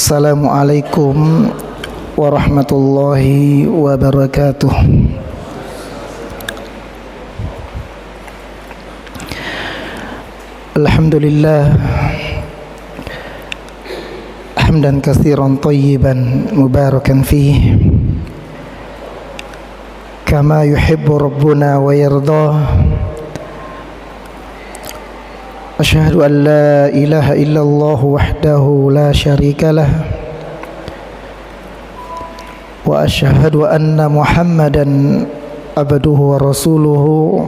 Assalamualaikum warahmatullahi wabarakatuh. Alhamdulillah hamdan katsiran thayyiban mubarakan fihi kama yuhibbu rabbuna wa yardah. Asyhadu an la ilaha illallah wahdahu la syarika lah wa asyhadu anna Muhammadan abduhu wa rasuluhu.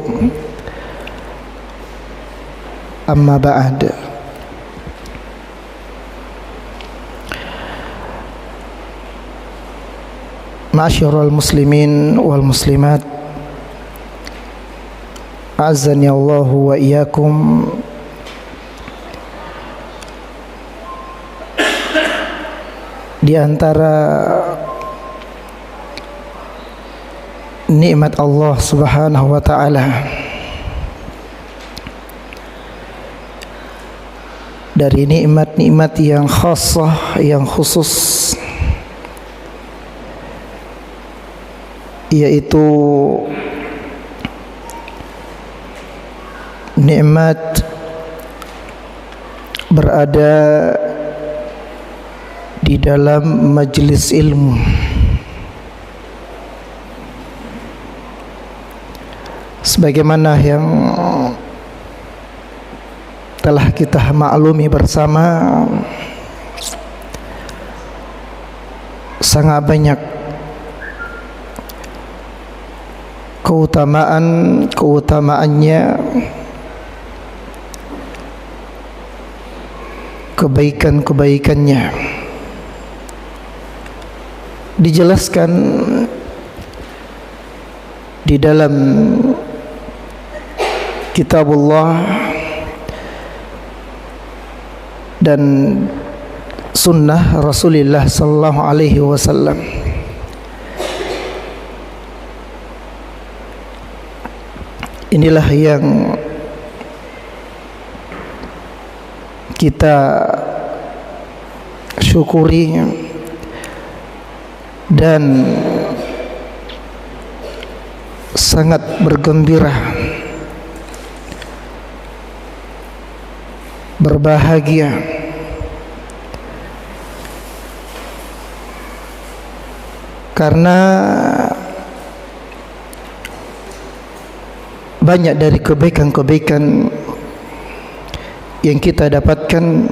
Amma ba'd. Ma'asyiral muslimin wal muslimat, a'azzani Allahu wa iyyakum. Di antara nikmat Allah Subhanahu wa taala, dari nikmat-nikmat yang khassah, yang khusus, yaitu nikmat berada di dalam majlis ilmu. Sebagaimana yang telah kita maklumi bersama, sangat banyak keutamaannya, kebaikan-kebaikannya. Dijelaskan di dalam kitabullah dan sunnah Rasulullah sallallahu alaihi wasallam. Inilah yang kita syukuri dan sangat bergembira, berbahagia karena banyak dari kebaikan-kebaikan yang kita dapatkan,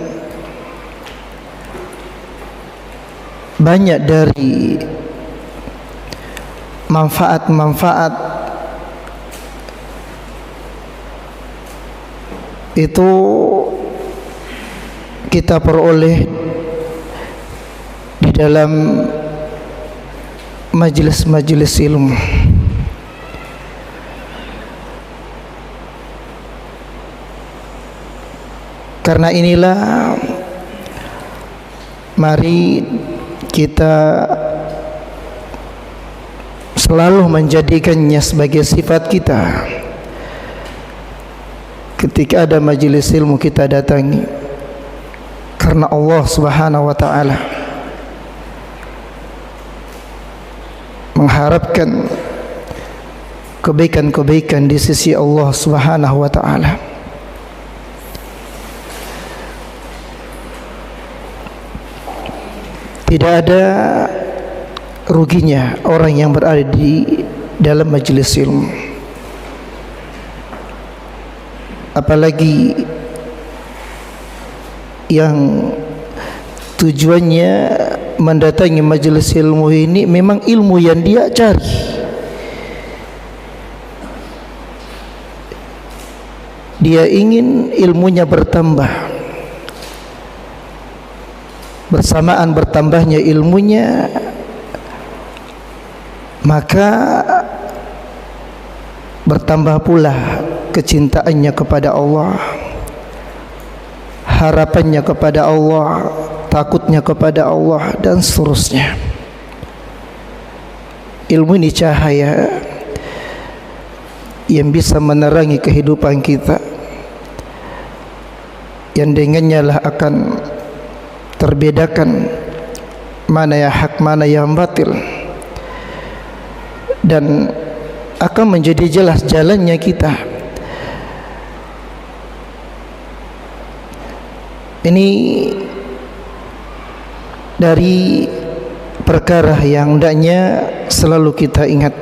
banyak dari manfaat-manfaat itu kita peroleh di dalam majelis-majelis ilmu. Karena inilah, mari kita selalu menjadikannya sebagai sifat kita. Ketika ada majelis ilmu, kita datangi karena Allah Subhanahu wa taala, mengharapkan kebaikan-kebaikan di sisi Allah Subhanahu wa taala. Tidak ada ruginya orang yang berada di dalam majelis ilmu, apalagi yang tujuannya mendatangi majelis ilmu ini memang ilmu yang dia cari. Dia ingin ilmunya bertambah. Bersamaan bertambahnya ilmunya, maka bertambah pula kecintaannya kepada Allah, harapannya kepada Allah, takutnya kepada Allah, dan seterusnya. Ilmu ini cahaya yang bisa menerangi kehidupan kita, yang dengannya lah akan terbedakan mana yang hak, mana yang batil, dan akan menjadi jelas jalannya kita. Ini dari perkara yang hendaknya selalu kita ingat.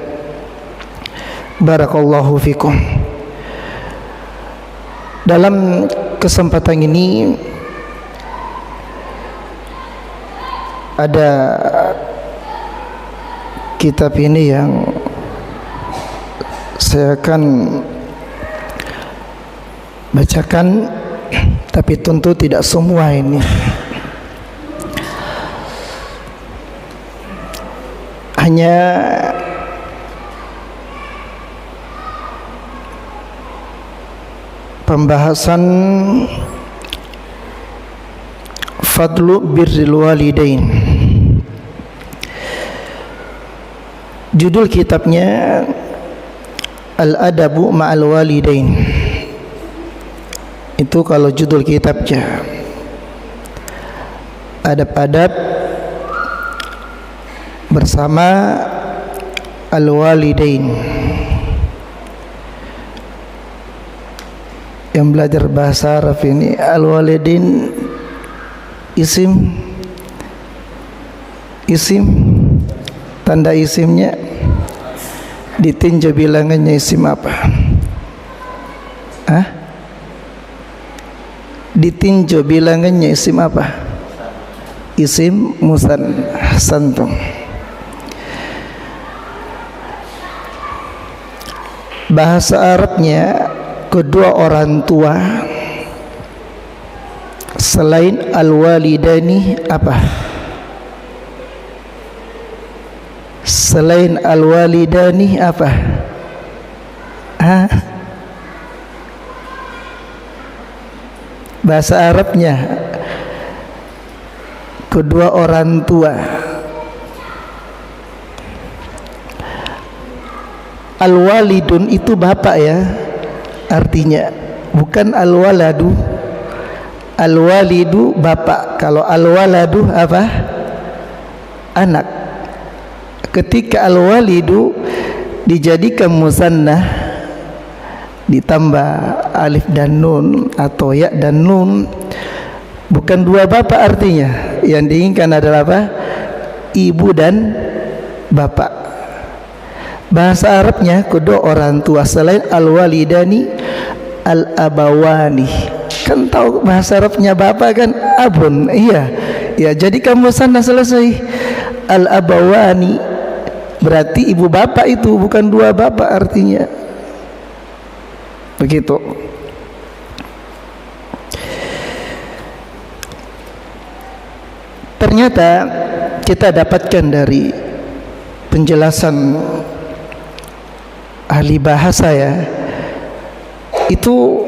Barakallahu fikum. Dalam kesempatan ini ada kitab ini yang saya akan bacakan, tapi tentu tidak semua ini. Hanya pembahasan fadlu birril walidain. Judul kitabnya Al-Adabu Ma'al Walidain. Itu kalau judul kitabnya. Adab-adab bersama al-walidain. Yang belajar bahasa Arab ini, al-walidain isim tanda isimnya ditinjau bilangannya isim apa? Ditinjau bilangannya isim apa? Isim musanna. Bahasa Arabnya kedua orang tua selain al-walidani apa? Selain al-walidani apa? Bahasa Arabnya kedua orang tua. Al-walidun itu bapak ya, artinya bukan al-waladu. Al-walidu bapak, kalau al-waladu apa? Anak. Ketika al-walidu dijadikan musanna, ditambah alif dan nun atau ya dan nun, bukan dua bapak artinya. Yang diinginkan adalah apa? Ibu dan bapak. Bahasa Arabnya kedua orang tua selain al-walidani al-abawani. Kan tahu bahasa Arabnya bapak kan abun. Iya. Ya, jadi kamu sana selesai. Al-abawani berarti ibu bapak itu, bukan dua bapak artinya. Begitu. Ternyata kita dapatkan dari penjelasan ahli bahasa ya, itu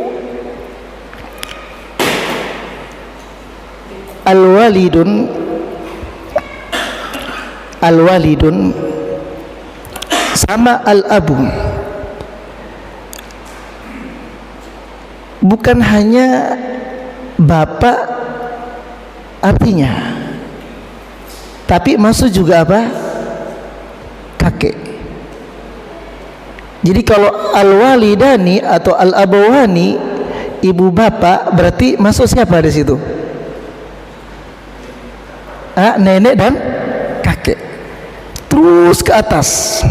al-walidun sama al-abu, bukan hanya bapak artinya, tapi masuk juga apa? Kakek. Jadi kalau al-walidani atau al-abawani ibu bapak, berarti masuk siapa di situ? Nenek dan kakek. Terus ke atas.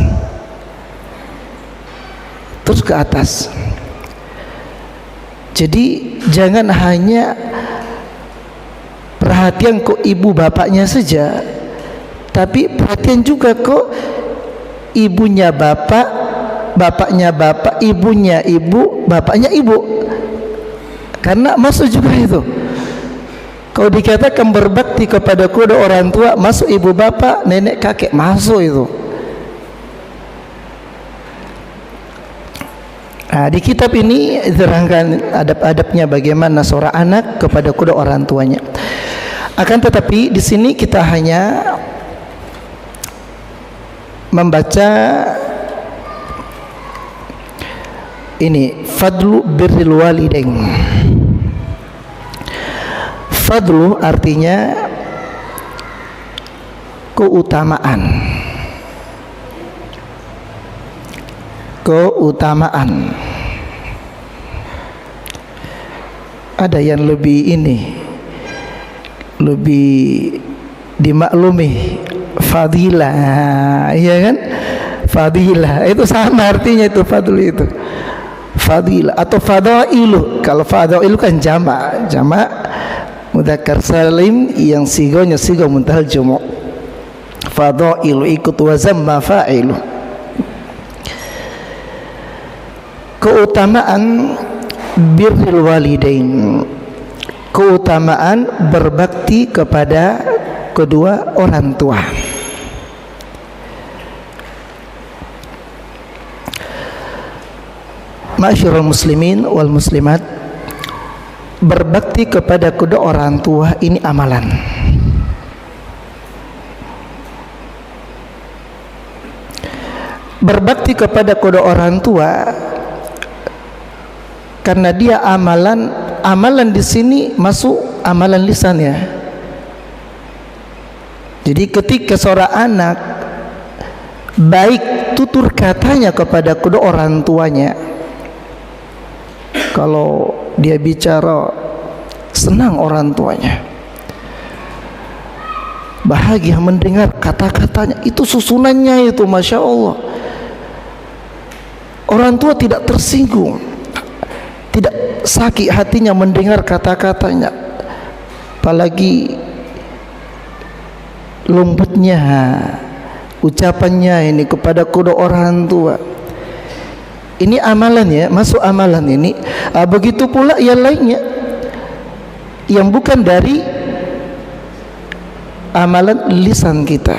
Terus ke atas. Jadi jangan hanya perhatian kok ibu bapaknya saja, tapi perhatian juga kok ibunya bapak, bapaknya bapak, ibunya ibu, bapaknya ibu. Karena masuk juga itu. Kalau dikatakan berbakti kepada kedua orang tua, masuk ibu bapak, nenek kakek, masuk itu. Di kitab ini diterangkan adab-adabnya bagaimana seorang anak kepada kedua orang tuanya. Akan tetapi di sini kita hanya membaca ini fadlu birril walidain. Fadlu artinya keutamaan. Ada yang lebih dimaklumi, fadilah, iya kan? Fadilah itu sama artinya, itu fadl itu fadilah atau fadailu. Kalau fadailu kan jamak mudzakkar salim yang sigonya sigo muntahal jumu'. Fadailu ikut wazan mafa'ilu. Keutamaan birrul walidain, keutamaan berbakti kepada kedua orang tua. Ma'asyiral muslimin wal muslimat, berbakti kepada kedua orang tua ini amalan. Berbakti kepada kedua orang tua karena dia amalan di sini masuk amalan lisan ya. Jadi ketika seorang anak baik tutur katanya kepada kedua orang tuanya, kalau dia bicara senang orang tuanya, bahagia mendengar kata-katanya, itu susunannya itu Masya Allah. Orang tua tidak tersinggung, tidak sakit hatinya mendengar kata-katanya, apalagi lembutnya ucapannya ini kepada kedua orang tua. Ini amalan ya, masuk amalan ini. Begitu pula yang lainnya yang bukan dari amalan lisan kita.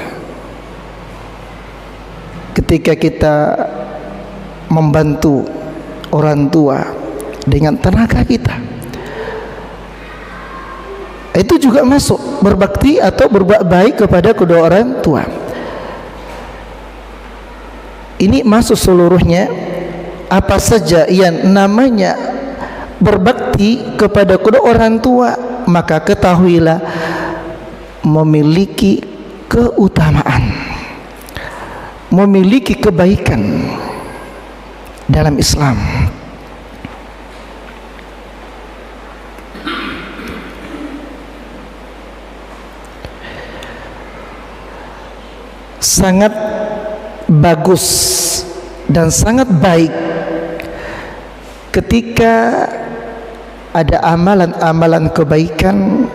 Ketika kita membantu orang tua dengan tenaga kita, itu juga masuk berbakti atau berbuat baik kepada kedua orang tua. Ini masuk seluruhnya. Apa saja yang namanya berbakti kepada kedua orang tua, maka ketahuilah memiliki keutamaan, memiliki kebaikan dalam Islam. Sangat bagus dan sangat baik ketika ada amalan-amalan kebaikan,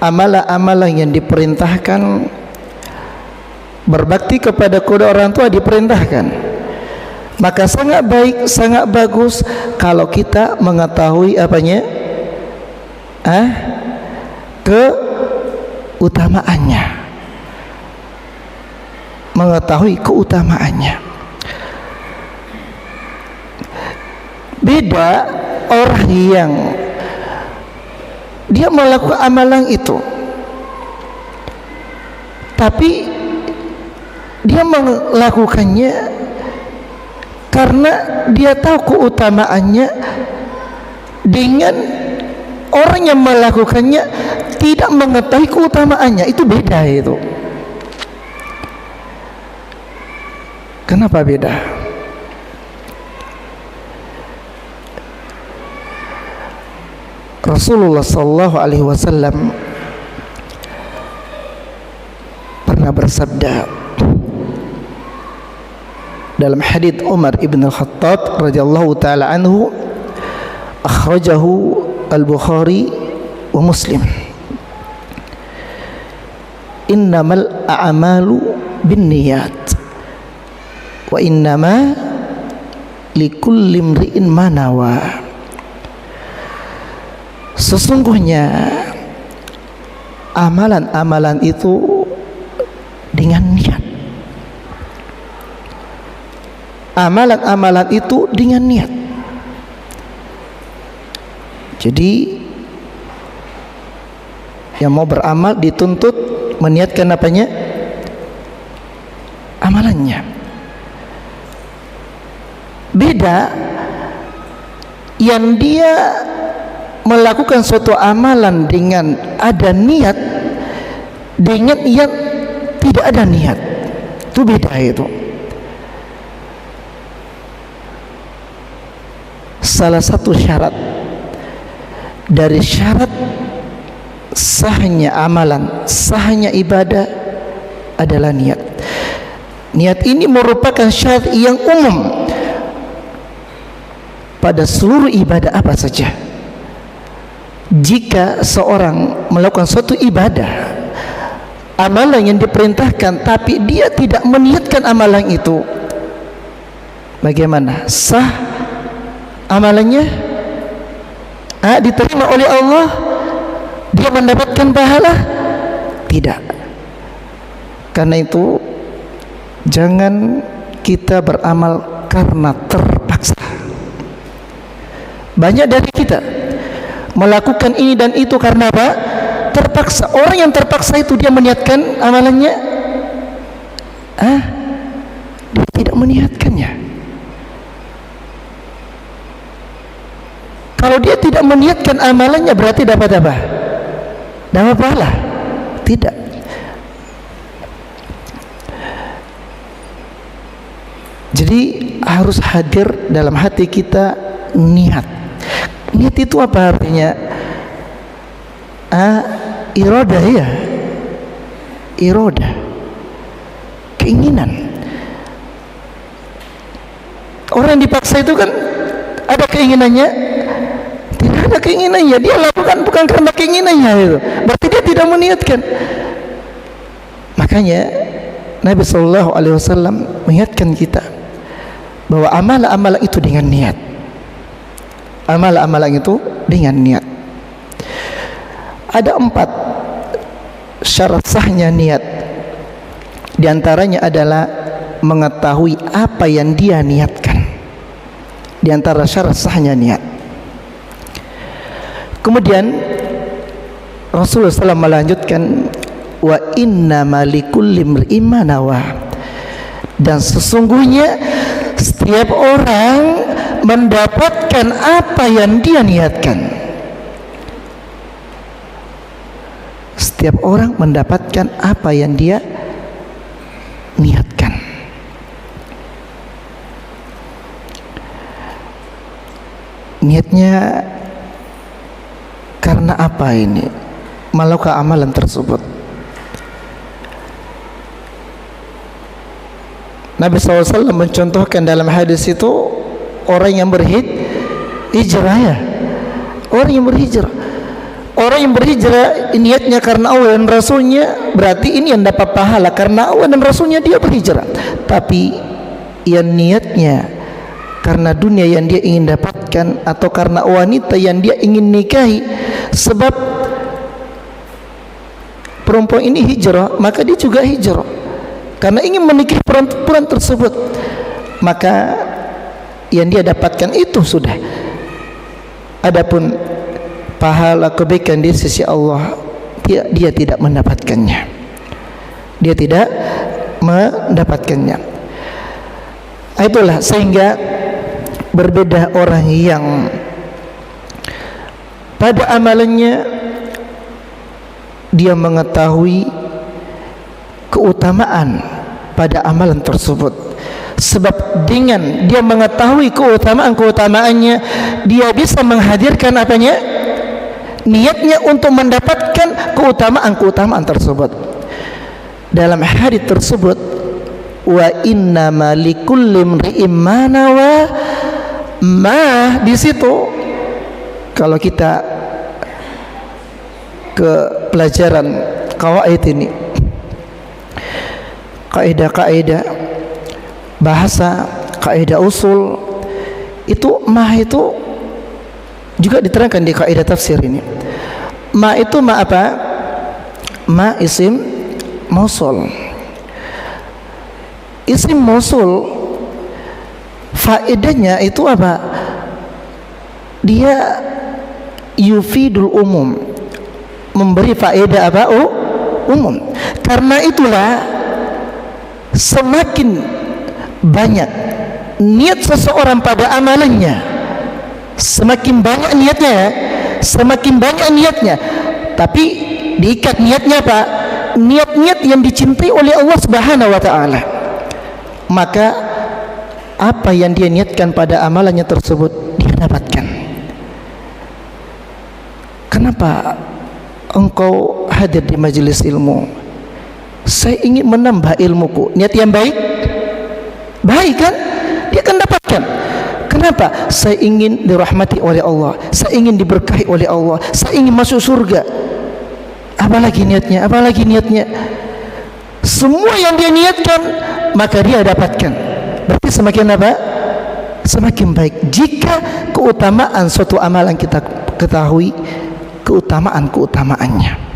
amalan-amalan yang diperintahkan. Berbakti kepada kedua orang tua diperintahkan, maka sangat baik, sangat bagus kalau kita mengetahui apanya, keutamaannya, mengetahui keutamaannya. Beda orang yang dia melakukan amalan itu, tapi dia melakukannya karena dia tahu keutamaannya, dengan orang yang melakukannya tidak mengetahui keutamaannya. Itu beda itu. Kenapa beda? Rasulullah sallallahu alaihi wasallam pernah bersabda dalam hadits Umar ibn al-Khattab radhiyallahu taala anhu, akhrajahu al-Bukhari wa Muslim, innamal a'malu binniyat wa innama likulli imri'in ma nawa. Sesungguhnya amalan-amalan itu dengan niat. Amalan-amalan itu dengan niat. Jadi yang mau beramal dituntut meniatkan apanya? Amalannya. Beda yang dia melakukan suatu amalan dengan ada niat, dengan yang tidak ada niat. Itu beda itu. Salah satu syarat dari syarat sahnya amalan, sahnya ibadah adalah niat. Niat ini merupakan syarat yang umum pada seluruh ibadah apa saja. Jika seorang melakukan suatu ibadah, amalan yang diperintahkan, tapi dia tidak meniatkan amalan itu, bagaimana? Sah amalannya? Diterima oleh Allah? Dia mendapatkan pahala? Tidak. Karena itu jangan kita beramal karena terpaksa. Banyak dari kita melakukan ini dan itu karena apa? Terpaksa. Orang yang terpaksa itu dia meniatkan amalannya? Dia tidak meniatkannya. Kalau dia tidak meniatkan amalannya, berarti dapat apa? Dapat pahala? Tidak. Jadi harus hadir dalam hati kita niat. Niat itu apa artinya? Iradah, ya. Iradah, keinginan. Orang yang dipaksa itu kan ada keinginannya? Tidak ada keinginannya. Dia lakukan bukan karena keinginannya itu. Berarti dia tidak meniatkan. Makanya Nabi Shallallahu Alaihi Wasallam mengingatkan kita bahwa amalan-amalan itu dengan niat. Amalan-amalan itu dengan niat. Ada 4 syarat sahnya niat. Di antaranya adalah mengetahui apa yang dia niatkan. Di antara syarat sahnya niat. Kemudian Rasulullah SAW melanjutkan, wa innama likulli imri'in ma nawa, dan sesungguhnya setiap orang mendapatkan apa yang dia niatkan. Setiap orang mendapatkan apa yang dia niatkan. Niatnya karena apa ini? Melakukan amalan tersebut. Nabi SAW mencontohkan dalam hadis itu orang yang berhijrah, ya. Orang yang berhijrah. Orang yang berhijrah niatnya karena Allah dan Rasulnya, berarti ini yang dapat pahala karena Allah dan Rasulnya dia berhijrah. Tapi yang niatnya karena dunia yang dia ingin dapatkan, atau karena wanita yang dia ingin nikahi, sebab perempuan ini hijrah, maka dia juga hijrah karena ingin menikahi perempuan tersebut, maka yang dia dapatkan itu sudah. Adapun pahala kebaikan di sisi Allah, dia tidak mendapatkannya. Dia tidak mendapatkannya. Itulah sehingga berbeda orang yang pada amalannya dia mengetahui keutamaan pada amalan tersebut. Sebab dengan dia mengetahui keutamaannya, dia bisa menghadirkan apanya? Niatnya untuk mendapatkan keutamaan tersebut. Dalam hadits tersebut, wa innama likulli imri'in ma nawa, di situ kalau kita ke pelajaran qawaid ini, kaidah-kaidah bahasa, kaidah usul, itu itu juga diterangkan di kaidah tafsir ini. Itu apa? Isim mausul. Isim mausul faedahnya itu apa? Dia yufidul umum, memberi faedah apa? Umum. Karena itulah semakin banyak niat seseorang pada amalannya, semakin banyak niatnya, semakin banyak niatnya, tapi diikat niatnya apa? niat-niat yang dicintai oleh Allah Subhanahu wa taala, maka apa yang dia niatkan pada amalannya tersebut dia dapatkan. Kenapa engkau hadir di majelis ilmu? Saya ingin menambah ilmuku. Niat yang baik, baik kan? Dia akan dapatkan. Kenapa? Saya ingin dirahmati oleh Allah, saya ingin diberkahi oleh Allah, saya ingin masuk surga. Apalagi niatnya, apalagi niatnya. Semua yang dia niatkan maka dia dapatkan. Berarti semakin apa? Semakin baik. Jika keutamaan suatu amalan kita ketahui keutamaan-keutamaannya.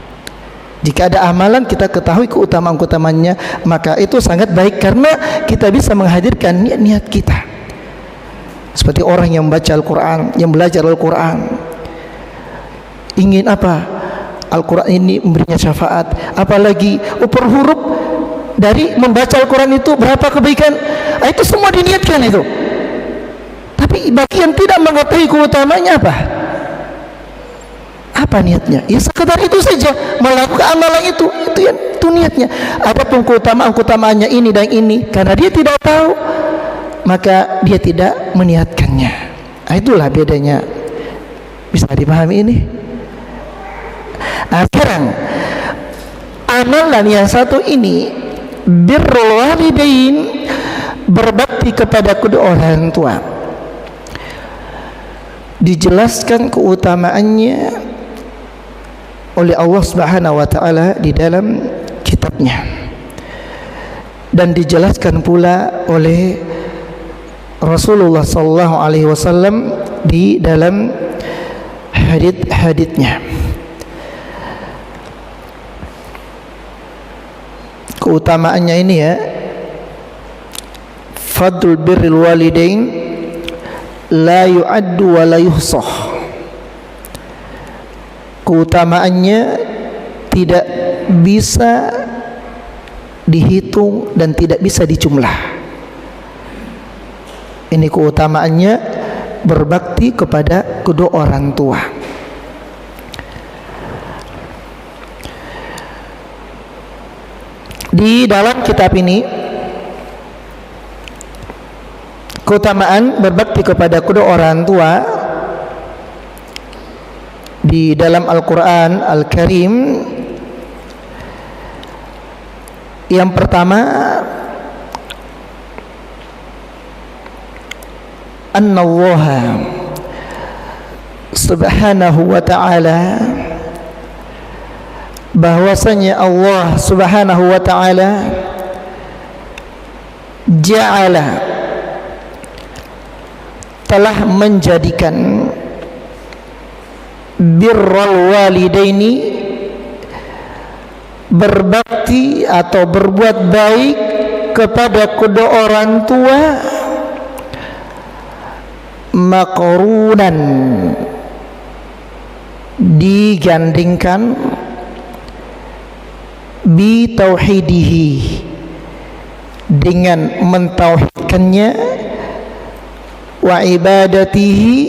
Jika ada amalan kita ketahui keutamaan-keutamaannya, maka itu sangat baik karena kita bisa menghadirkan niat-niat kita. Seperti orang yang membaca Al-Quran, yang belajar Al-Quran, ingin apa? Al-Quran ini memberinya syafaat. Apalagi per huruf dari membaca Al-Quran itu berapa kebaikan, itu semua diniatkan itu. Tapi bagi yang tidak mengetahui keutamanya apa niatnya? Ya sekedar itu saja, melakukan amalan itu niatnya. Apapun keutamaannya ini dan ini, karena dia tidak tahu, maka dia tidak meniatkannya. Itulah bedanya. Bisa dipahami ini? Sekarang amalan yang satu ini, birrul walidain, berbakti kepada kedua orang tua, dijelaskan keutamaannya oleh Allah Subhanahu wa taala di dalam kitabnya, dan dijelaskan pula oleh Rasulullah sallallahu alaihi wasallam di dalam hadits-haditsnya. Keutamaannya ini ya, fadlul birril walidain la yu'addu wa la yuhsah. Keutamaannya tidak bisa dihitung dan tidak bisa dijumlah. Ini keutamaannya berbakti kepada kedua orang tua. Di dalam kitab ini, keutamaan berbakti kepada kedua orang tua di dalam Al-Quran Al-Karim, yang pertama, Annallaha Subhanahu wa ta'ala, bahwasanya Allah Subhanahu wa ta'ala ja'ala, telah menjadikan birrul walidaini, berbakti atau berbuat baik kepada kedua orang tua, maqrunan, digandingkan, bi tauhidihi, dengan mentauhidkannya, wa ibadatihi,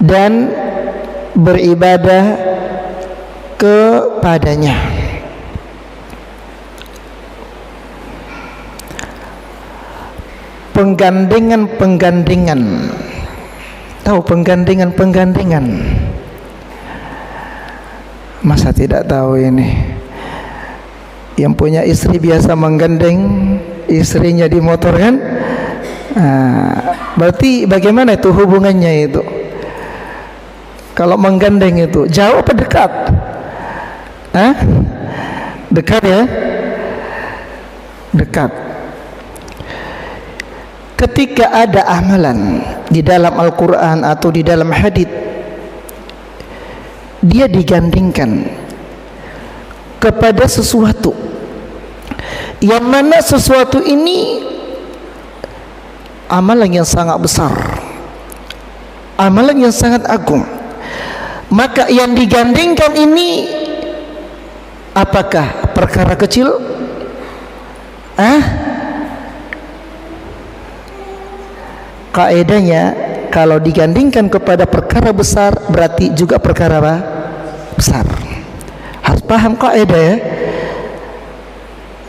dan beribadah kepadanya. Penggandengan, tahu penggandengan? Masa tidak tahu ini? Yang punya istri biasa menggandeng istrinya di motor kan? Berarti bagaimana itu hubungannya itu? Kalau menggandeng itu jauh apa dekat? Dekat ya? Dekat. Ketika ada amalan di dalam Al-Quran atau di dalam hadits, dia digandingkan kepada sesuatu yang mana sesuatu ini amalan yang sangat besar, amalan yang sangat agung, maka yang digandingkan ini apakah perkara kecil? Kaedahnya kalau digandingkan kepada perkara besar berarti juga perkara apa? Besar. Harus paham kaedah ya.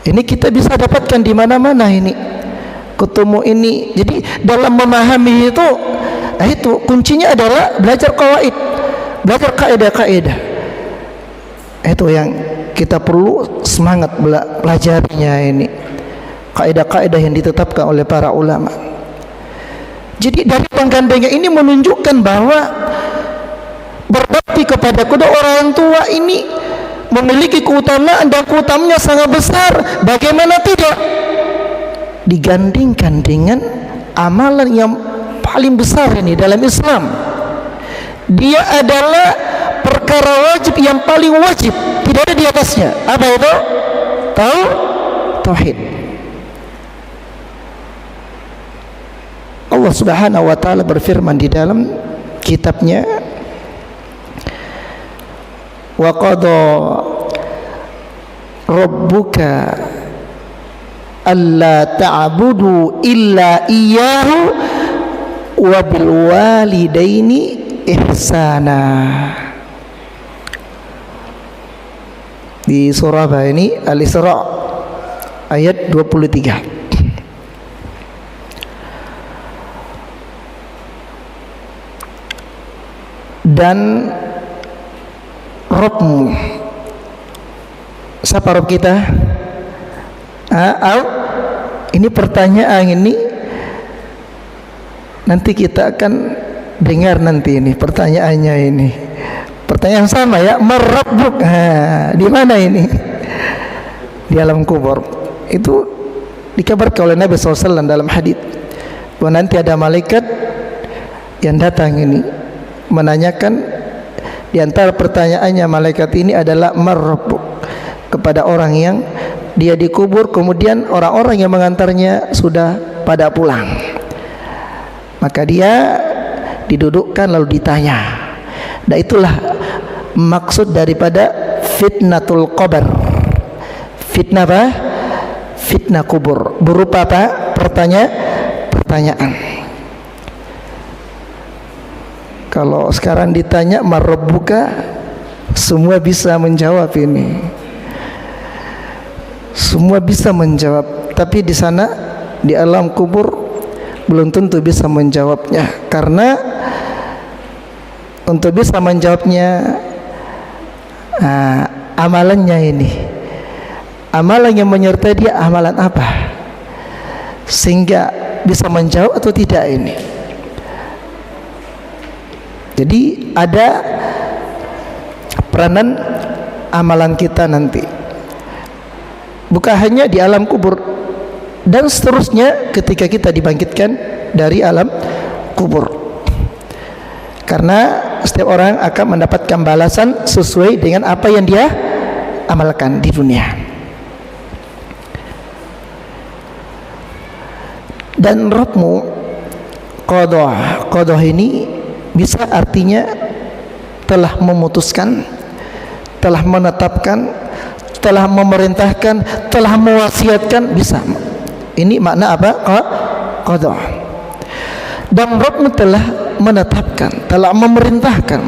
Ini kita bisa dapatkan di mana-mana ini. Ketemu ini. Jadi dalam memahami itu kuncinya adalah belajar qawaid, belajar kaidah-kaidah. Itu yang kita perlu semangat belajarnya ini. Kaidah-kaidah yang ditetapkan oleh para ulama. Jadi dari penggandengnya ini menunjukkan bahwa berbakti kepada kedua orang tua ini memiliki keutamaan, dan keutamaannya sangat besar. Bagaimana tidak digandingkan dengan amalan yang paling besar ini dalam Islam. Dia adalah perkara wajib yang paling wajib, tidak ada di atasnya. Apa itu? Tauhid. Allah Subhanahu wa taala berfirman di dalam kitabnya, wa qada rabbuka alla ta'budu illa iyyahu wa bil walidaini ihsana. Di surah ini Al-Isra ayat 23. Dan Rabbmu, siapa Rabb kita? Ini pertanyaan ini nanti kita akan dengar nanti ini pertanyaannya ini. Pertanyaan sama ya, Marabbuk. Di mana ini? Di alam kubur. Itu dikabarkan oleh Nabi SAW dalam hadis bahwa nanti ada malaikat yang datang ini menanyakan, di antara pertanyaannya malaikat ini adalah Marabbuk, kepada orang yang dia dikubur, kemudian orang-orang yang mengantarnya sudah pada pulang. Maka dia didudukkan lalu ditanya. Dan itulah maksud daripada fitnatul qabr. Fitnah apa? Fitnah kubur. Berupa apa? Pertanyaan. Kalau sekarang ditanya Marabbuka, semua bisa menjawab ini. Semua bisa menjawab, tapi di sana di alam kubur belum tentu bisa menjawabnya, karena untuk bisa menjawabnya amalannya ini, amalan yang menyertai dia amalan apa, sehingga bisa menjawab atau tidak ini. Jadi ada peranan amalan kita nanti, bukan hanya di alam kubur, dan seterusnya ketika kita dibangkitkan dari alam kubur. Karena setiap orang akan mendapatkan balasan sesuai dengan apa yang dia amalkan di dunia. Dan Rabbmu, qadha ini bisa artinya telah memutuskan, telah menetapkan, telah memerintahkan, telah mewasiatkan, bisa. Ini makna apa? Qadha. Dan Rabbmu telah menetapkan, telah memerintahkan,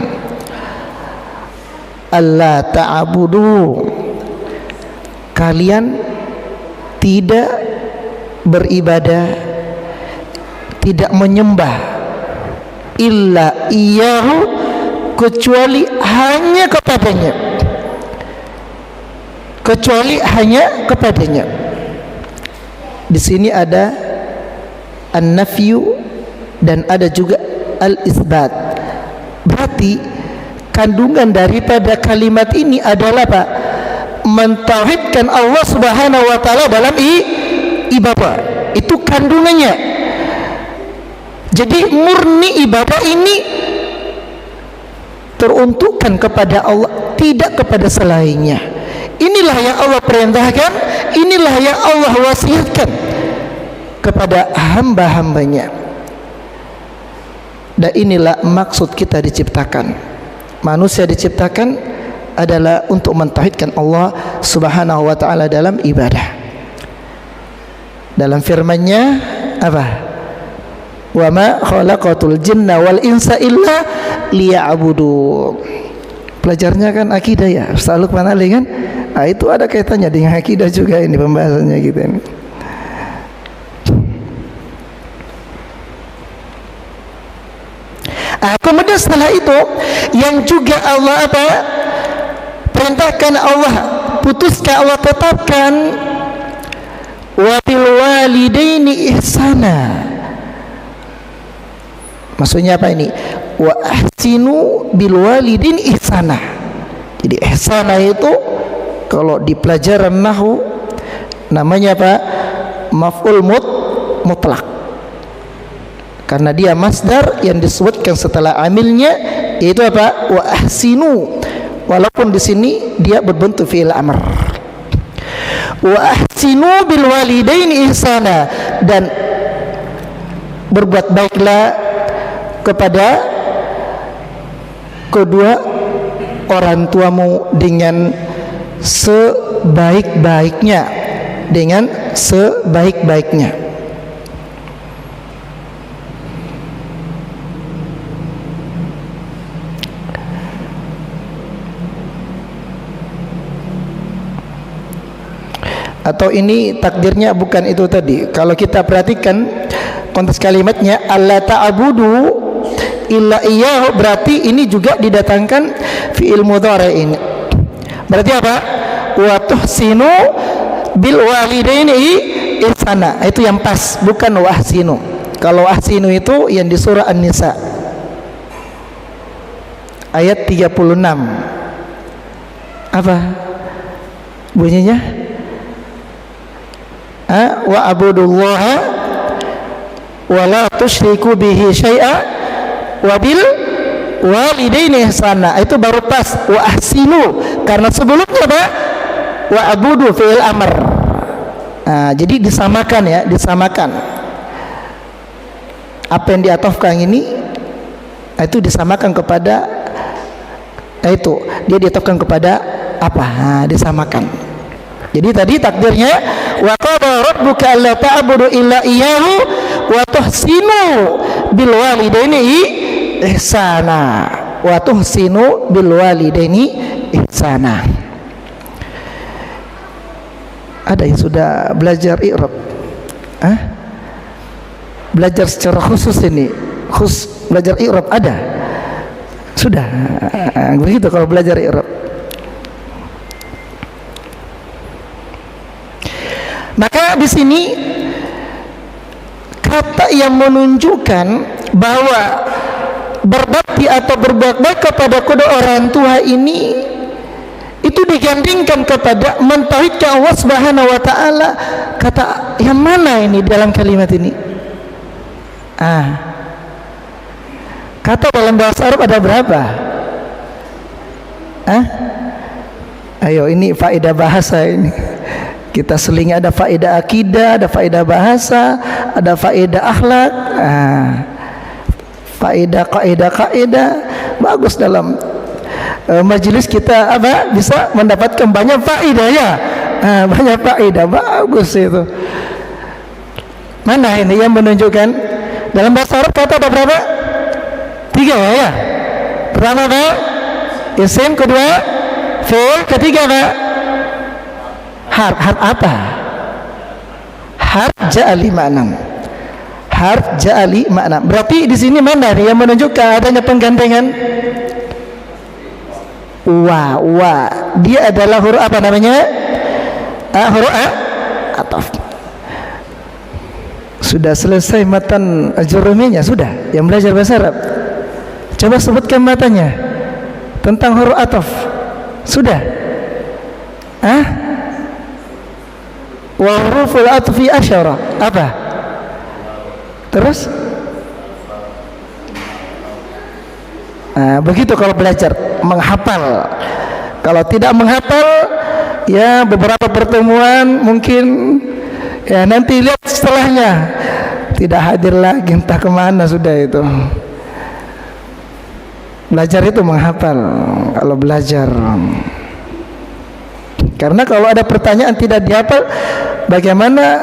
alla ta'budu, kalian tidak beribadah, tidak menyembah, illa iyyahu, kecuali hanya kepadanya, kecuali hanya kepadanya. Di sini ada an-nafyu dan ada juga al-isbat. Berarti kandungan daripada kalimat ini adalah apa? Mentauhidkan Allah Subhanahu wa taala dalam ibadah. Itu kandungannya. Jadi murni ibadah ini teruntukkan kepada Allah, tidak kepada selainnya. Inilah yang Allah perintahkan, inilah yang Allah wasiatkan kepada hamba-hambanya. Dan inilah maksud kita diciptakan. Manusia diciptakan adalah untuk mentauhidkan Allah Subhanahu wa taala dalam ibadah. Dalam firman-Nya apa? Wa ma khalaqatul jinna wal insa illa liya'budun. Pelajarnya kan akidah ya, Ustaz Lukman Ali kan? Itu ada kaitannya dengan akidah juga ini pembahasannya kita ini. Kemudian setelah itu yang juga Allah perintahkan, Allah putuskan, Allah tetapkan, wa bil walidaini ihsana. Maksudnya apa ini? Wa ahsinu bil walidaini ihsana. Jadi ihsana itu kalau di pelajaran nahwu namanya apa? Maf'ul mutlak. Karena dia masdar yang disebutkan setelah amilnya, yaitu apa? Wa ahsinu. Walaupun di sini dia berbentuk fi'il amr. Wa ahsinu bil walidaini ihsana, dan berbuat baiklah kepada kedua orang tuamu dengan sebaik-baiknya, dengan sebaik-baiknya. Atau ini takdirnya bukan itu tadi. Kalau kita perhatikan konteks kalimatnya, alla ta'budu illa iyyahu, berarti ini juga didatangkan fi'il mudhari ini. Berarti apa? Wa tuhsinu bil walidaini ihsana. Itu yang pas, bukan wa ahsinu. Kalau ahsinu itu yang di surah An-Nisa ayat 36. Apa bunyinya? Wa abudullaha wa la tusyriku bihi syai'a wa bil walidaini ihsana. Itu baru pas wa ahsinu, karena sebelumnya apa? Wa abudu fi'il amr. Jadi disamakan ya, disamakan. Apa yang diatofkan ini itu disamakan kepada itu, dia diatofkan kepada apa? Disamakan. Jadi tadi takdirnya wa qada rabbuka alla ta'budu illa iyyahu wa tuhsinu bil walidaini ihsana. Wa tuhsinu bil walidaini ihsana. Ada yang sudah belajar i'rab? Belajar secara khusus ini, khusus belajar i'rab ada? Sudah. Begitu kalau belajar i'rab. Maka di sini kata yang menunjukkan bahwa berbakti atau berbuat baik kepada kedua orang tua ini itu digandingkan kepada mentauhidkan Allah Subhanahu wa taala. Kata yang mana ini dalam kalimat ini? Kata dalam bahasa Arab ada berapa? Ayo, ini faedah bahasa ini. Kita seling, ada faedah akidah, ada faedah bahasa, ada faedah akhlak, faedah kaidah. Bagus dalam majelis kita bisa mendapatkan banyak faedah ya. Banyak faedah, bagus itu. Mana ini yang menunjukkan dalam bahasa Arab kata ada berapa? 3 ya. Pertama apa? Isim, kedua fi'il, ketiga apa? Harf apa? Harf ja'ali ma'nam. Harf ja'ali ma'nam. Berarti di sini mana yang menunjukkan adanya penggandengan? Wa. Dia adalah huruf apa namanya? Huruf ataf. Sudah selesai matan Juruminya? Sudah? Yang belajar bahasa Arab? Coba sebutkan matanya tentang huruf ataf. Sudah? Wa huruful atfi asyara. Apa? Terus? Begitu kalau belajar, menghafal. Kalau tidak menghafal, ya beberapa pertemuan mungkin ya nanti lihat setelahnya tidak hadir lagi, entah kemana sudah itu. Belajar itu menghafal kalau belajar. Karena kalau ada pertanyaan tidak dihafal, bagaimana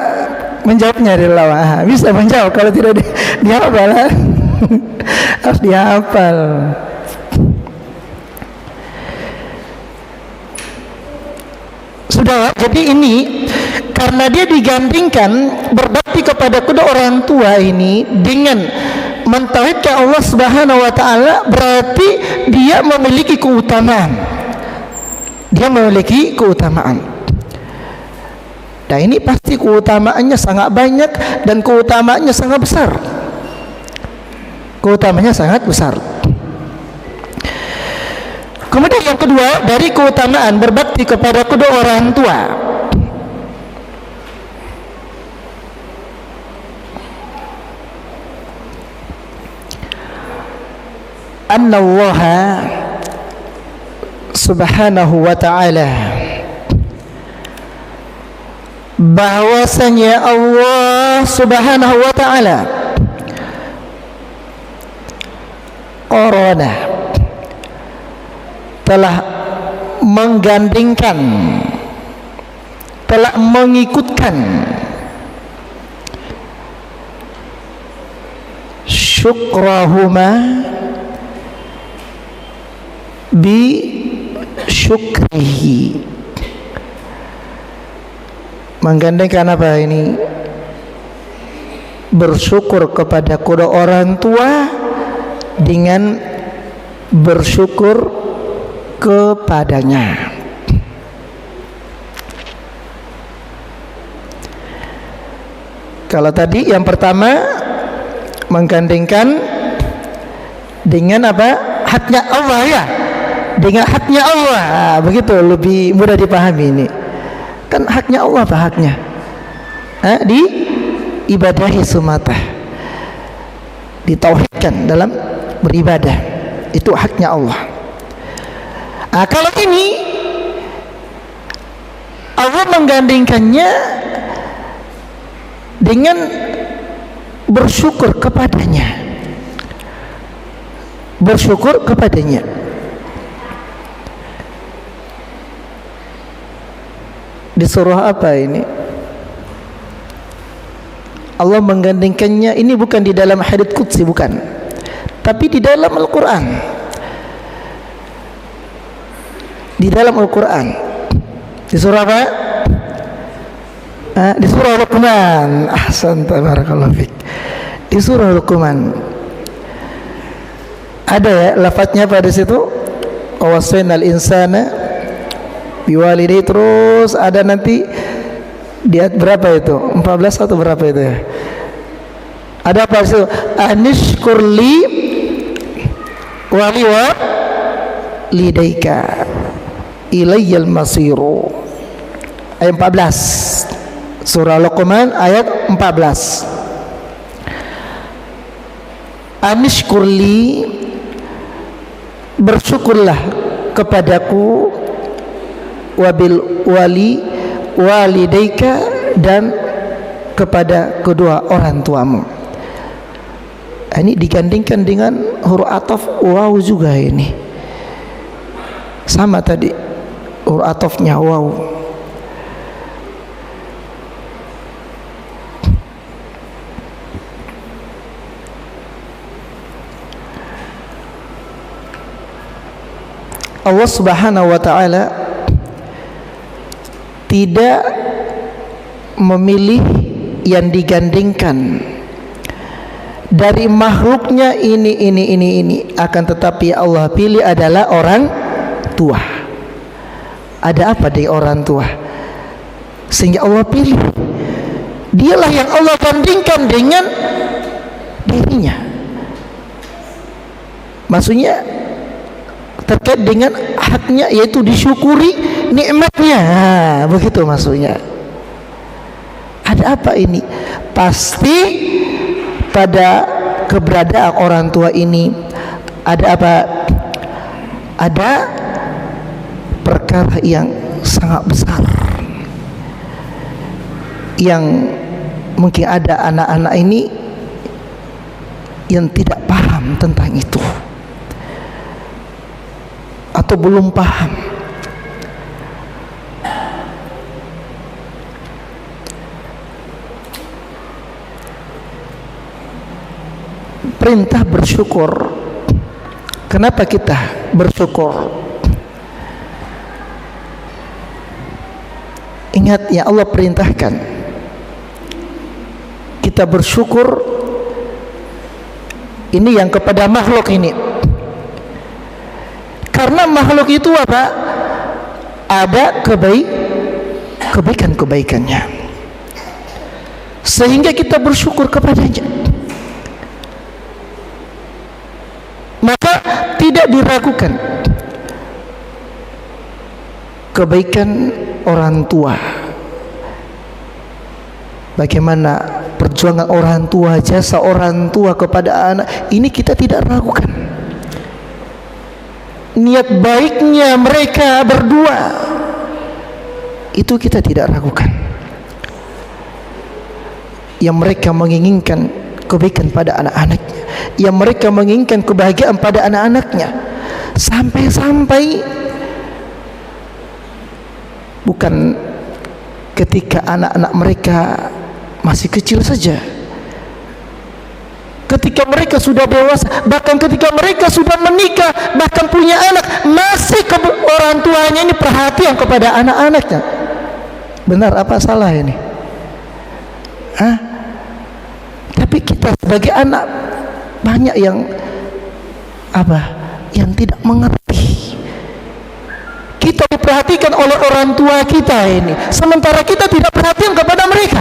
menjawabnya di lawan? Bisa menjawab kalau tidak dihafal. Harus dihafal. Udah, jadi ini karena dia digandingkan berbakti kepada kedua orang tua ini dengan mentauhidkan Allah Subhanahu wa taala, berarti dia memiliki keutamaan. Dia memiliki keutamaan. Nah, ini pasti keutamaannya sangat banyak dan keutamaannya sangat besar. Keutamaannya sangat besar. Kemudian yang kedua, dari keutamaan berbakti kepada kedua orang tua, anna Allah Subhanahu wa ta'ala, bahwasanya Allah Subhanahu wa ta'ala qarana, telah menggandingkan, telah mengikutkan syukrahuma bi syukrihi. Menggandengkan apa ini? Bersyukur kepada kedua orang tua dengan bersyukur kepadanya. Kalau tadi yang pertama menggandengkan dengan apa? Haknya Allah, ya, dengan haknya Allah. Begitu lebih mudah dipahami ini. Kan haknya Allah, apa haknya? Di ibadahi semata, ditauhidkan dalam beribadah, itu haknya Allah. Kalau ini Allah menggandingkannya dengan bersyukur kepadanya, bersyukur kepadanya. Di surah apa ini? Allah menggandingkannya, ini bukan di dalam hadits qudsi, bukan, tapi di dalam Al-Quran. Di dalam Al-Quran, di surah apa? Di surah Luqman. Ahsanta, barakallahu fik. Di surah Luqman ada ya lafadznya pada situ, wasainal insana biwalidayhi, terus ada nanti di ayat berapa itu? 14 atau berapa itu ya? Ada apa itu? Anishkurli wali wa lidaika ilayyal masiru. Ayat 14 surah Luqman ayat 14. Anishkurli, bersyukurlah kepadaku, wabil wali walidaika, dan kepada kedua orang tuamu. Ini digandingkan dengan huruf ataf waw juga, ini sama tadi huruf atafnya waw. Allah Subhanahu wa ta'ala tidak memilih yang digandingkan dari makhluknya ini, akan tetapi Allah pilih adalah orang tua. Ada apa di orang tua sehingga Allah pilih? Dialah yang Allah bandingkan dengan dirinya. Maksudnya terkait dengan haknya, yaitu disyukuri nikmatnya. Begitu maksudnya. Ada apa ini? Pasti pada keberadaan orang tua ini ada apa? Ada perkara yang sangat besar yang mungkin ada anak-anak ini yang tidak paham tentang itu, atau belum paham. Perintah bersyukur. Kenapa kita bersyukur? Ingat, ya Allah perintahkan kita bersyukur ini yang kepada makhluk ini, karena makhluk itu apa? Ada kebaikan-kebaikannya, sehingga kita bersyukur kepadanya. Maka tidak diragukan kebaikan orang tua. Bagaimana perjuangan orang tua, jasa orang tua kepada anak, ini kita tidak ragukan. Niat baiknya mereka berdua, itu kita tidak ragukan. Yang mereka menginginkan kebaikan pada anak-anaknya, yang mereka menginginkan kebahagiaan pada anak-anaknya, sampai-sampai bukan ketika anak-anak mereka masih kecil saja, ketika mereka sudah dewasa, bahkan ketika mereka sudah menikah, bahkan punya anak, masih orang tuanya ini perhatian kepada anak-anaknya. Benar apa salah ini? Tapi kita sebagai anak banyak yang yang tidak mengerti. Kita diperhatikan oleh orang tua kita ini, sementara kita tidak perhatian kepada mereka.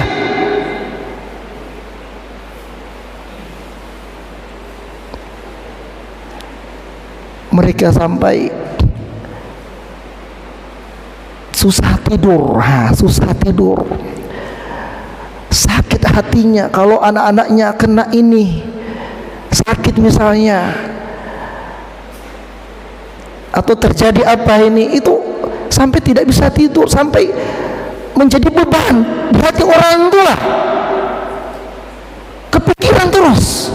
Mereka sampai susah tidur, sakit hatinya kalau anak-anaknya kena ini, sakit misalnya, atau terjadi apa ini, itu sampai tidak bisa tidur, sampai menjadi beban di hati orang tua, kepikiran terus.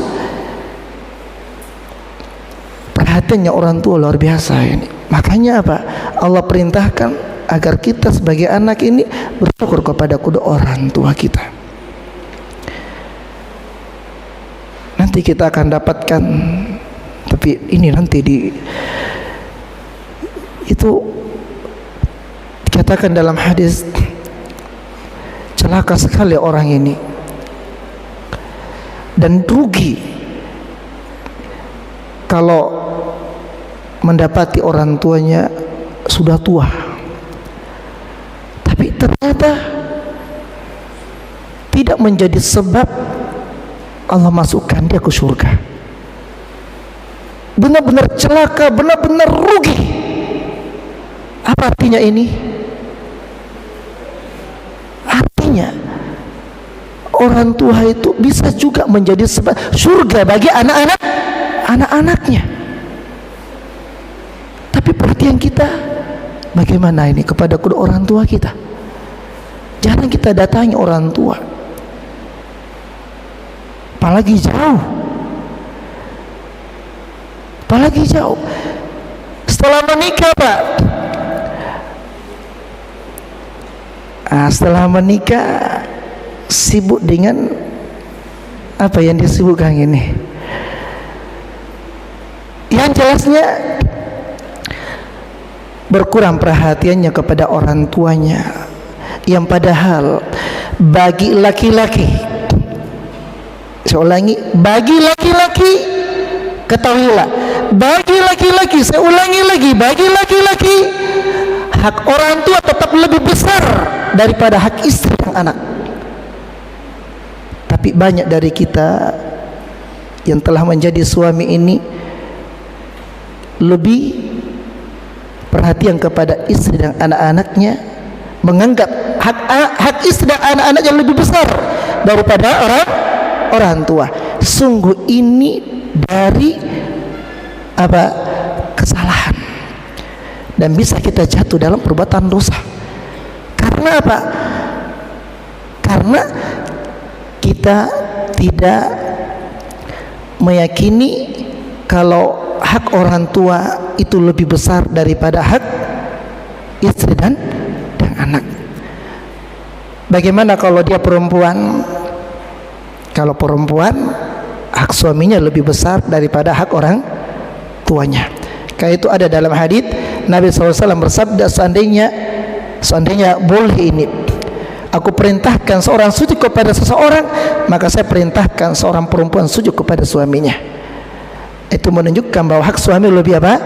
Perhatiannya orang tua luar biasa ini. Makanya apa? Allah perintahkan agar kita sebagai anak ini bersyukur kepada kedua orang tua kita. Nanti kita akan dapatkan, tapi ini nanti itu dikatakan dalam hadis, celaka sekali orang ini dan rugi kalau mendapati orang tuanya sudah tua, tapi ternyata tidak menjadi sebab Allah masukkan dia ke surga. Benar-benar celaka, benar-benar rugi. Apa artinya ini? Artinya orang tua itu bisa juga menjadi sebab surga bagi anak-anaknya. Tapi perhatian kita bagaimana ini kepada kedua orang tua kita? Jangan kita datangi orang tua, apalagi jauh, setelah menikah, Pak. Setelah menikah sibuk dengan apa yang disibukkan ini, yang jelasnya berkurang perhatiannya kepada orang tuanya, yang padahal bagi laki-laki, saya ulangi, bagi laki-laki, ketahuilah, bagi laki-laki, saya ulangi lagi, bagi laki-laki, hak orang tua tetap lebih besar daripada hak istri dan anak. Tapi banyak dari kita yang telah menjadi suami ini lebih perhatian kepada istri dan anak-anaknya, menganggap hak istri dan anak-anaknya lebih besar daripada orang tua. Sungguh ini dari kesalahan, dan bisa kita jatuh dalam perbuatan dosa. Karena apa? Karena kita tidak meyakini kalau hak orang tua itu lebih besar daripada hak istri dan anak. Bagaimana kalau dia perempuan? Kalau perempuan, hak suaminya lebih besar daripada hak orang tuanya. Kayak itu ada dalam hadis Nabi SAW bersabda, seandainya boleh ini, Aku perintahkan seorang sujud kepada seseorang, maka saya perintahkan seorang perempuan sujud kepada suaminya. Itu menunjukkan bahwa hak suami lebih apa?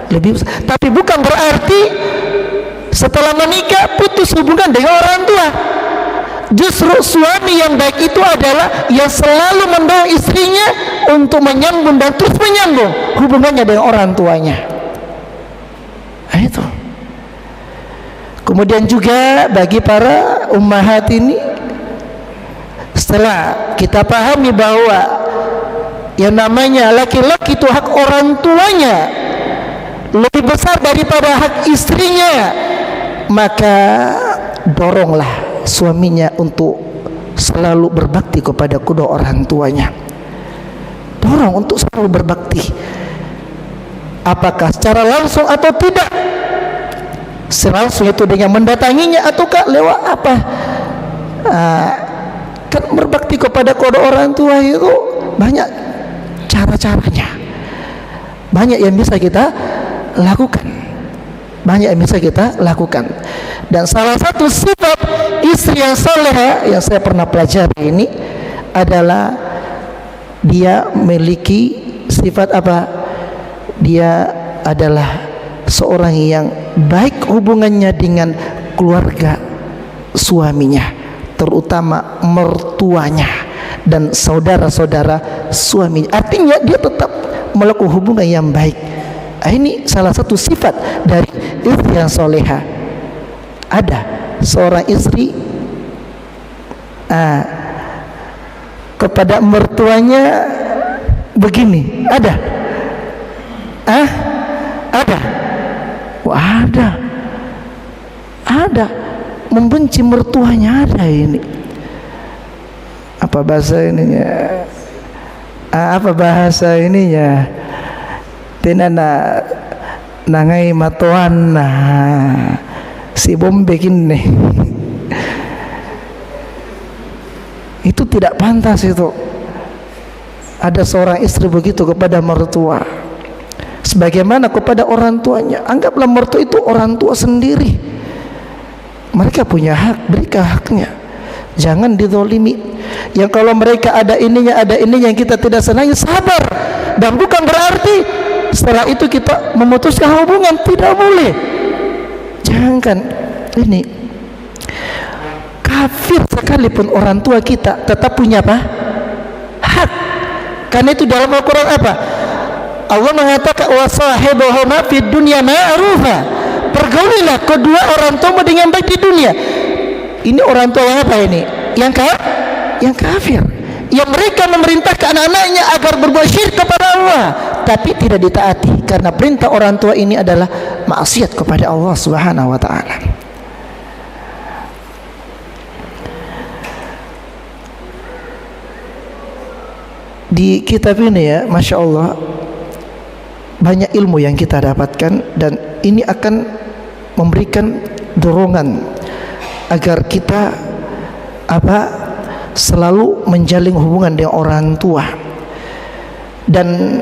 Lebih besar. Tapi bukan berarti setelah menikah putus hubungan dengan orang tua. Justru suami yang baik itu adalah yang selalu mendorong istrinya untuk menyambung dan terus menyambung hubungannya dengan orang tuanya. Nah, itu. Kemudian juga bagi para ummahat ini, setelah kita pahami bahwa yang namanya laki-laki itu hak orang tuanya lebih besar daripada hak istrinya, maka doronglah suaminya untuk selalu berbakti kepada kedua orang tuanya. Dorong untuk selalu berbakti, apakah secara langsung atau tidak. Selangsung itu dengan mendatanginya ataukah lewat apa? Kan berbakti kepada kedua orang tua itu banyak cara-caranya, banyak yang bisa kita lakukan, banyak yang bisa kita lakukan. Dan salah satu sifat istri yang salehah yang saya pernah pelajari ini adalah dia memiliki sifat apa? Dia adalah seorang yang baik hubungannya dengan keluarga suaminya, terutama mertuanya dan saudara-saudara suaminya. Artinya dia tetap melakukan hubungan yang baik. Ini salah satu sifat dari istri yang soleha. Ada seorang istri kepada mertuanya begini, ada? Ada? Wah, ada. Membenci mertuanya ada ini. Apa bahasa ininya? Apa bahasa ininya? Tinana nangai matoan si bombe gini. Itu tidak pantas itu. Ada seorang istri begitu kepada mertua, sebagaimana kepada orang tuanya. Anggaplah mertua itu orang tua sendiri. Mereka punya hak, berikan haknya. Jangan dizalimi. Yang kalau mereka ada ininya yang kita tidak senangi, sabar. Dan bukan berarti setelah itu kita memutuskan hubungan, tidak boleh. Jangan. Ini kafir sekalipun orang tua kita tetap punya apa? Hak. Karena itu dalam Al-Quran apa? Allah mengatakan wasahibuhuma fid dunya ma'rufa. Pergaulilah kedua orang tua dengan baik di dunia. Ini orang tua yang apa ini? Yang kafir. Yang mereka memerintahkan anak-anaknya agar berbuat syirik kepada Allah, tapi tidak ditaati karena perintah orang tua ini adalah maksiat kepada Allah Subhanahu wa taala. Di kitab ini ya, Masya Allah, banyak ilmu yang kita dapatkan, dan ini akan memberikan dorongan agar kita selalu menjalin hubungan dengan orang tua. Dan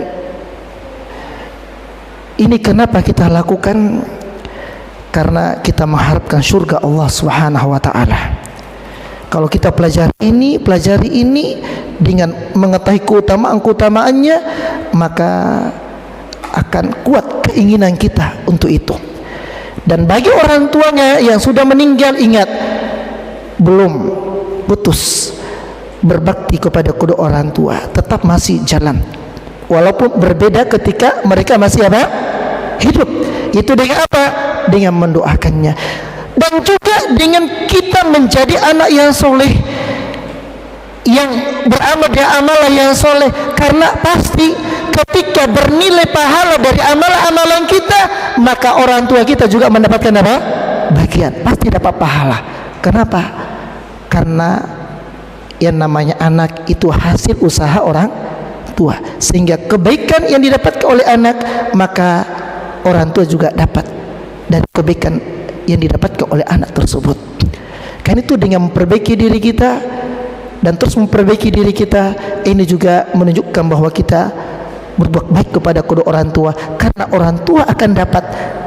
ini kenapa kita lakukan? Karena kita mengharapkan surga Allah Subhanahu wa taala. Kalau kita pelajari ini dengan mengetahui keutamaannya, maka akan kuat keinginan kita untuk itu. Dan bagi orang tuanya yang sudah meninggal, ingat, belum putus berbakti kepada kedua orang tua, tetap masih jalan, walaupun berbeda ketika mereka masih hidup. Itu dengan apa? Dengan mendoakannya, dan juga dengan kita menjadi anak yang soleh, yang beramal dengan amalan yang soleh. Karena pasti ketika bernilai pahala dari amalan-amalan kita, maka orang tua kita juga mendapatkan apa? Bagian, pasti dapat pahala. Kenapa? Karena yang namanya anak itu hasil usaha orang tua, sehingga kebaikan yang didapatkan oleh anak, maka orang tua juga dapat dari kebaikan yang didapatkan oleh anak tersebut. Karena itu dengan memperbaiki diri kita dan terus memperbaiki diri kita, ini juga menunjukkan bahwa kita berbuat baik kepada kedua orang tua, karena orang tua akan dapat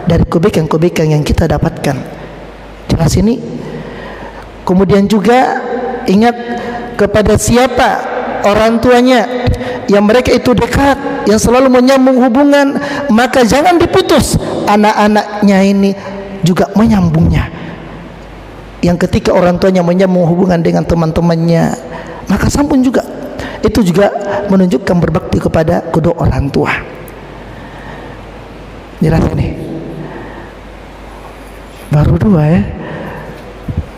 dari kebaikan-kebaikan yang kita dapatkan. Jelas ini. Kemudian juga ingat kepada siapa orang tuanya yang mereka itu dekat, yang selalu menyambung hubungan, maka jangan diputus. Anak-anaknya ini juga menyambungnya. Yang ketika orang tuanya menyambung hubungan dengan teman-temannya, maka sambung juga. Itu juga menunjukkan berbakti kepada kedua orang tua. Jelas ini? Baru 2 ya.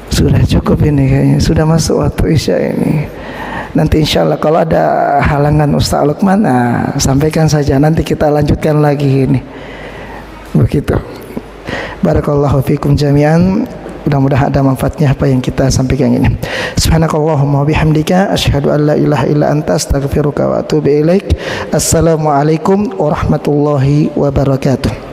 Sudah cukup ini kayaknya. Sudah masuk waktu Isya ini. Nanti insya Allah kalau ada halangan Ustaz Luqman, sampaikan saja. Nanti kita lanjutkan lagi ini. Begitu. Barakallahu fikum jami'an. Mudah-mudahan ada manfaatnya apa yang kita sampaikan ini. Subhanakallahumma wabihamdika asyhadu an la ilaha illa anta astaghfiruka wa atubu ilaik. Assalamualaikum warahmatullahi wabarakatuh.